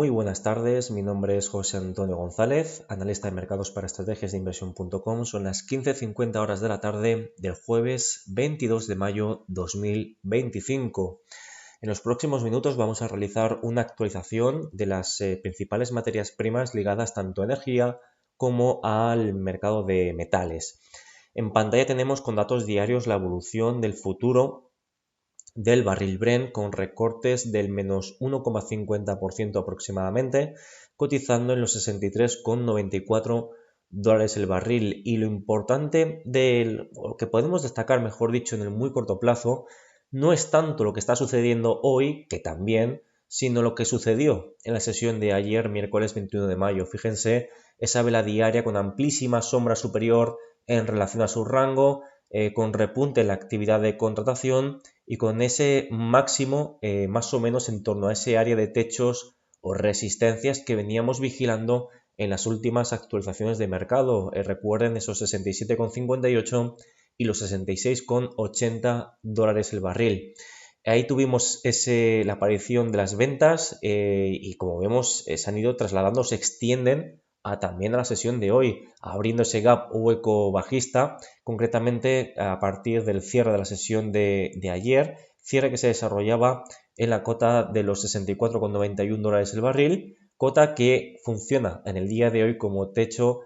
Muy buenas tardes, mi nombre es José Antonio González, analista de mercados para estrategias de inversión.com. Son las 15:50 horas de la tarde del jueves 22 de mayo 2025. En los próximos minutos vamos a realizar una actualización de las principales materias primas ligadas tanto a energía como al mercado de metales. En pantalla tenemos con datos diarios la evolución del futuro del barril Brent con recortes del menos 1,50% aproximadamente, cotizando en los 63,94 dólares el barril. Y lo importante lo que podemos destacar, mejor dicho, en el muy corto plazo, no es tanto lo que está sucediendo hoy, que también, sino lo que sucedió en la sesión de ayer, miércoles 21 de mayo. Fíjense, esa vela diaria con amplísima sombra superior en relación a su rango, con repunte en la actividad de contratación y con ese máximo más o menos en torno a ese área de techos o resistencias que veníamos vigilando en las últimas actualizaciones de mercado. Recuerden esos 67,58 y los 66,80 dólares el barril. Ahí tuvimos la aparición de las ventas y como vemos se han ido trasladando, se extienden también a la sesión de hoy, abriendo ese gap hueco bajista, concretamente a partir del cierre de la sesión de ayer, cierre que se desarrollaba en la cota de los 64,91 dólares el barril, cota que funciona en el día de hoy como techo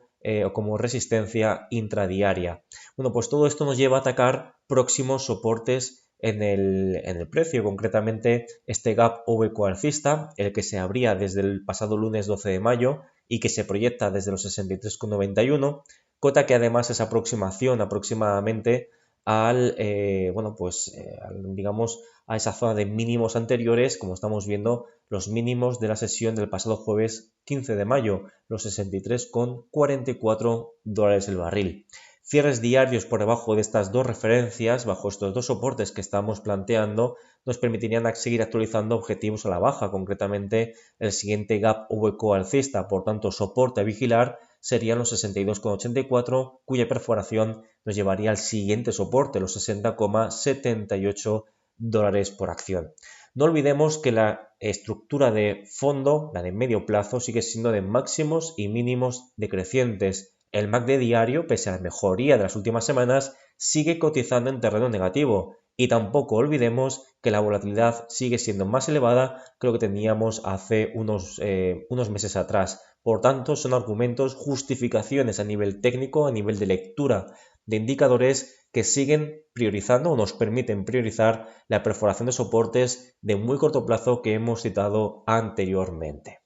o como resistencia intradiaria. Bueno, pues todo esto nos lleva a atacar próximos soportes en el precio, concretamente este gap hueco alcista, el que se abría desde el pasado lunes 12 de mayo y que se proyecta desde los 63,91, cota que además es aproximación aproximadamente digamos, a esa zona de mínimos anteriores, como estamos viendo, los mínimos de la sesión del pasado jueves 15 de mayo, los 63,44 dólares el barril. Cierres diarios por debajo de estas dos referencias, bajo estos dos soportes que estamos planteando, nos permitirían seguir actualizando objetivos a la baja, concretamente el siguiente gap hueco alcista, por tanto soporte a vigilar serían los 62,84, cuya perforación nos llevaría al siguiente soporte, los 60,78 dólares por acción. No olvidemos que la estructura de fondo, la de medio plazo, sigue siendo de máximos y mínimos decrecientes. El MACD diario, pese a la mejoría de las últimas semanas, sigue cotizando en terreno negativo. Y tampoco olvidemos que la volatilidad sigue siendo más elevada que lo que teníamos hace unos meses atrás. Por tanto, son argumentos, justificaciones a nivel técnico, a nivel de lectura de indicadores que siguen priorizando o nos permiten priorizar la perforación de soportes de muy corto plazo que hemos citado anteriormente.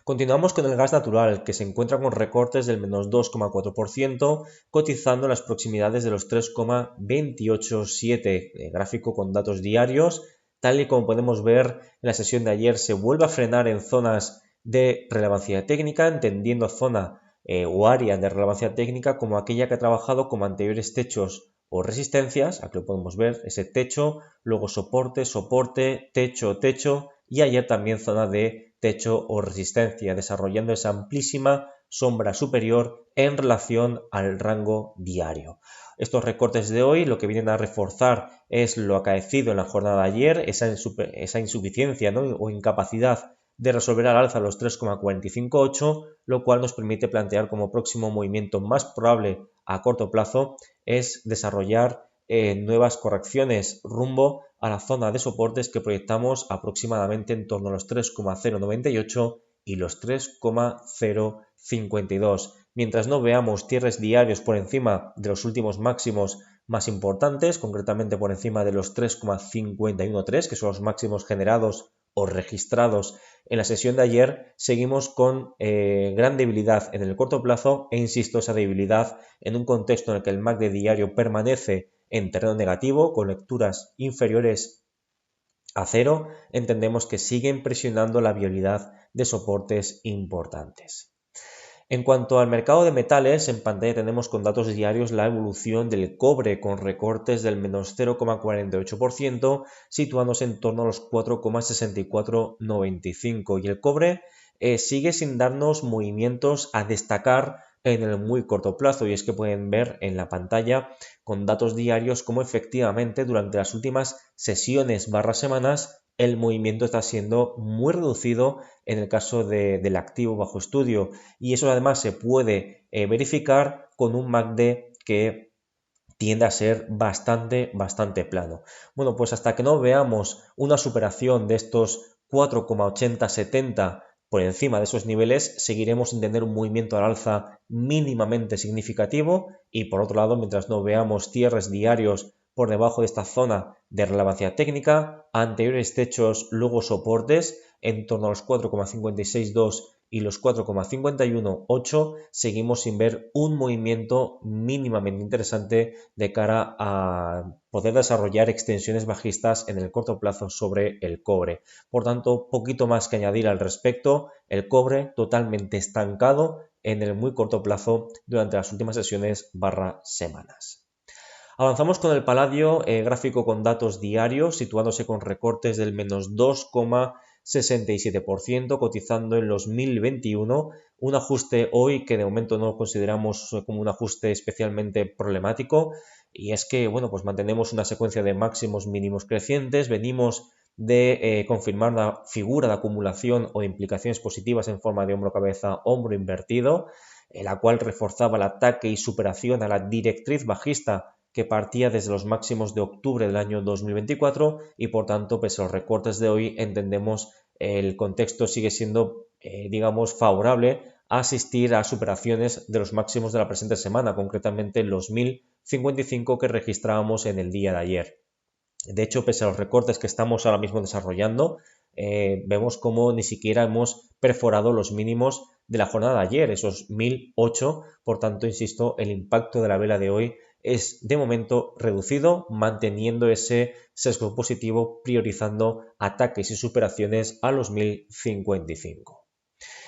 Continuamos con el gas natural, que se encuentra con recortes del menos 2,4%, cotizando en las proximidades de los 3,287, gráfico con datos diarios. Tal y como podemos ver en la sesión de ayer, se vuelve a frenar en zonas de relevancia técnica, entendiendo zona o área de relevancia técnica como aquella que ha trabajado como anteriores techos o resistencias. Aquí lo podemos ver, ese techo, luego soporte, soporte, techo, techo, y ayer también zona de techo o resistencia, desarrollando esa amplísima sombra superior en relación al rango diario. Estos recortes de hoy lo que vienen a reforzar es lo acaecido en la jornada de ayer, esa insuficiencia, ¿no?, o incapacidad de resolver al alza los 3,458, lo cual nos permite plantear como próximo movimiento más probable a corto plazo es desarrollar nuevas correcciones rumbo a la zona de soportes que proyectamos aproximadamente en torno a los 3,098 y los 3,052. Mientras no veamos cierres diarios por encima de los últimos máximos más importantes, concretamente por encima de los 3,513, que son los máximos generados o registrados en la sesión de ayer, seguimos con gran debilidad en el corto plazo e insisto, esa debilidad en un contexto en el que el MACD diario permanece en terreno negativo con lecturas inferiores a cero, entendemos que siguen presionando la viabilidad de soportes importantes. En cuanto al mercado de metales, en pantalla tenemos con datos diarios la evolución del cobre con recortes del menos 0,48%, situándose en torno a los 4,6495, y el cobre sigue sin darnos movimientos a destacar en el muy corto plazo, y es que pueden ver en la pantalla con datos diarios cómo efectivamente durante las últimas sesiones / semanas el movimiento está siendo muy reducido en el caso del activo bajo estudio, y eso además se puede verificar con un MACD que tiende a ser bastante plano. Bueno, pues hasta que no veamos una superación de estos 4,8070 por encima de esos niveles, seguiremos sin tener un movimiento al alza mínimamente significativo, y por otro lado, mientras no veamos cierres diarios por debajo de esta zona de relevancia técnica, anteriores techos, luego soportes en torno a los 4,562 y los 4,518, seguimos sin ver un movimiento mínimamente interesante de cara a poder desarrollar extensiones bajistas en el corto plazo sobre el cobre. Por tanto, poquito más que añadir al respecto, el cobre totalmente estancado en el muy corto plazo durante las últimas sesiones / semanas. Avanzamos con el paladio, gráfico con datos diarios, situándose con recortes del menos 2,67%, cotizando en los 1021, un ajuste hoy que de momento no consideramos como un ajuste especialmente problemático, y es que, bueno, pues mantenemos una secuencia de máximos mínimos crecientes, venimos de confirmar una figura de acumulación o de implicaciones positivas en forma de hombro-cabeza, hombro invertido, la cual reforzaba el ataque y superación a la directriz bajista que partía desde los máximos de octubre del año 2024, y por tanto, pese a los recortes de hoy, entendemos el contexto sigue siendo, digamos, favorable a asistir a superaciones de los máximos de la presente semana, concretamente los 1055 que registrábamos en el día de ayer. De hecho, pese a los recortes que estamos ahora mismo desarrollando, vemos como ni siquiera hemos perforado los mínimos de la jornada de ayer, esos 1008, por tanto, insisto, el impacto de la vela de hoy es de momento reducido, manteniendo ese sesgo positivo, priorizando ataques y superaciones a los 1055.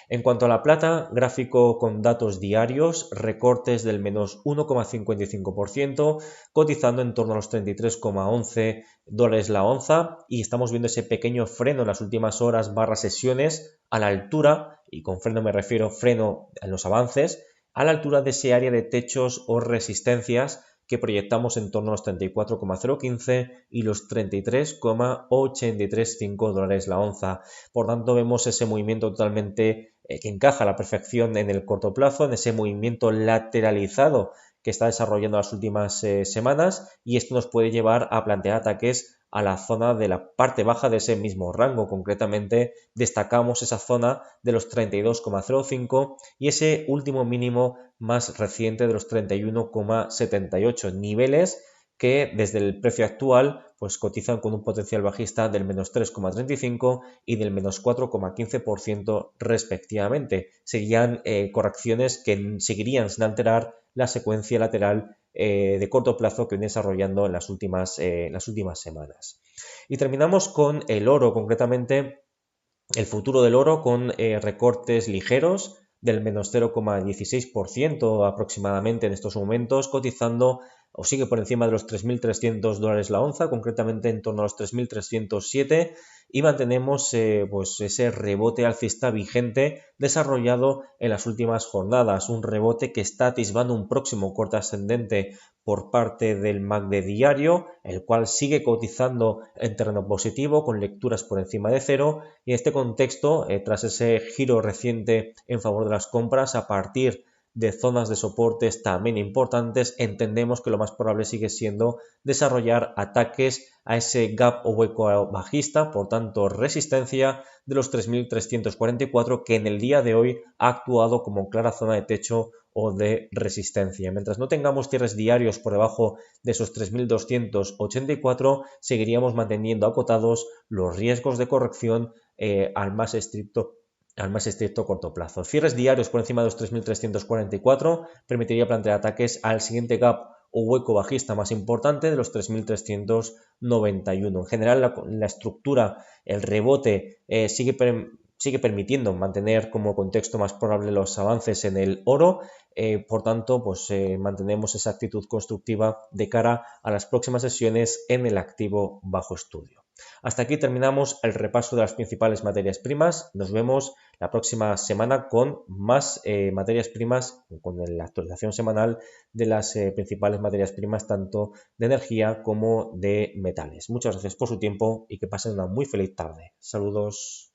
En cuanto a la plata, gráfico con datos diarios, recortes del menos 1,55%, cotizando en torno a los 33,11 dólares la onza, y estamos viendo ese pequeño freno en las últimas horas / sesiones a la altura, y con freno me refiero freno en los avances, a la altura de ese área de techos o resistencias que proyectamos en torno a los 34,015 y los 33,835 dólares la onza. Por tanto, vemos ese movimiento totalmente que encaja a la perfección en el corto plazo, en ese movimiento lateralizado que está desarrollando las últimas semanas, y esto nos puede llevar a plantear ataques a la zona de la parte baja de ese mismo rango. Concretamente, destacamos esa zona de los 32,05 y ese último mínimo más reciente de los 31,78, niveles que desde el precio actual pues cotizan con un potencial bajista del menos 3,35 y del menos 4,15% respectivamente. Serían correcciones que seguirían sin alterar la secuencia lateral de corto plazo que viene desarrollando en las últimas semanas. Y terminamos con el oro, concretamente el futuro del oro, con recortes ligeros del menos 0,16% aproximadamente en estos momentos, cotizando o sigue por encima de los 3.300 dólares la onza, concretamente en torno a los 3.307, y mantenemos pues ese rebote alcista vigente desarrollado en las últimas jornadas, un rebote que está atisbando un próximo corte ascendente por parte del MACD diario, el cual sigue cotizando en terreno positivo con lecturas por encima de cero, y en este contexto, tras ese giro reciente en favor de las compras a partir de zonas de soportes también importantes, entendemos que lo más probable sigue siendo desarrollar ataques a ese gap o hueco bajista, por tanto resistencia de los 3.344, que en el día de hoy ha actuado como clara zona de techo o de resistencia. Mientras no tengamos cierres diarios por debajo de esos 3.284, seguiríamos manteniendo acotados los riesgos de corrección al más estricto corto plazo. Cierres diarios por encima de los 3.344 permitiría plantear ataques al siguiente gap o hueco bajista más importante de los 3.391. En general, la estructura, el rebote sigue permitiendo mantener como contexto más probable los avances en el oro. Por tanto, pues mantenemos esa actitud constructiva de cara a las próximas sesiones en el activo bajo estudio. Hasta aquí terminamos el repaso de las principales materias primas. Nos vemos la próxima semana con más materias primas, con la actualización semanal de las principales materias primas, tanto de energía como de metales. Muchas gracias por su tiempo y que pasen una muy feliz tarde. Saludos.